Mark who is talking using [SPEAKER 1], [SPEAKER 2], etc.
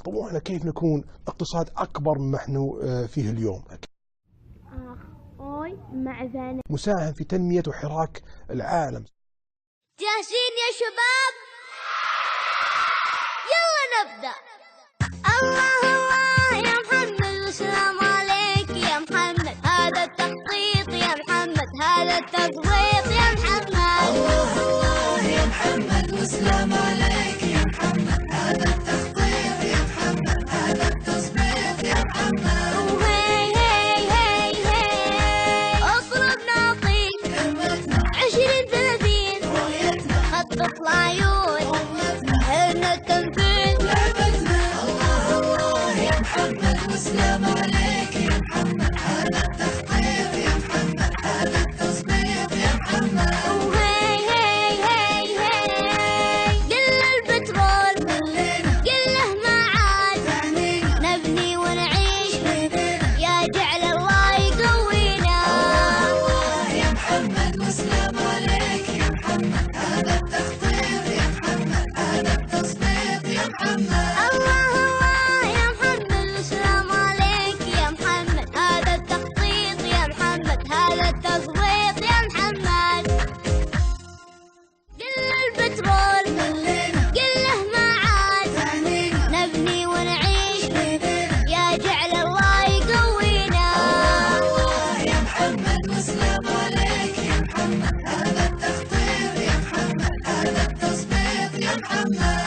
[SPEAKER 1] طموحنا كيف نكون اقتصاد أكبر مما نحن فيه اليوم. مساهم في تنمية وحراك العالم.
[SPEAKER 2] جاهزين يا شباب؟ يلا نبدأ. الله الله يا محمد والسلام عليك يا محمد، هذا التخطيط يا محمد، هذا التخطيط يا محمد.
[SPEAKER 3] الله الله يا محمد والسلام عليك يا محمد، هذا التخطيط يا محمد، هذا التظبيط يا محمد.
[SPEAKER 2] وهي هي هي هي اصرف نعطيك
[SPEAKER 3] همتنا
[SPEAKER 2] 20 30
[SPEAKER 3] رؤيتنا
[SPEAKER 2] خطط العيون
[SPEAKER 3] قوتنا
[SPEAKER 2] حلنا التنفيذ
[SPEAKER 3] لعبتنا. الله الله يا محمد والسلام عليك يا محمد، هذا التخطيط يا محمد، هذا التظبيط يا محمد.
[SPEAKER 2] وهي هي هي هي قل البترول
[SPEAKER 3] خلينا
[SPEAKER 2] قله ما عاد
[SPEAKER 3] تعنينا
[SPEAKER 2] نبني ونعيش
[SPEAKER 3] بيدينا.
[SPEAKER 2] يا جعل الله يقوينا.
[SPEAKER 3] الله يا محمد والسلام عليك يا محمد، هذا التخطيط يا محمد، هذا التظبيط يا محمد.
[SPEAKER 2] الله الله يا محمد والسلام عليك يا محمد، هذا التخطيط يا محمد، هذا التظبيط يا محمد. قل البترول
[SPEAKER 3] خلينا
[SPEAKER 2] قله ما عاد
[SPEAKER 3] تعنينا
[SPEAKER 2] نبني ونعيش
[SPEAKER 3] بيدينا.
[SPEAKER 2] يا جعل الله يقوينا.
[SPEAKER 3] الله يا محمد والسلام عليك يا محمد، هذا التخطيط يا محمد، هذا التظبيط يا محمد.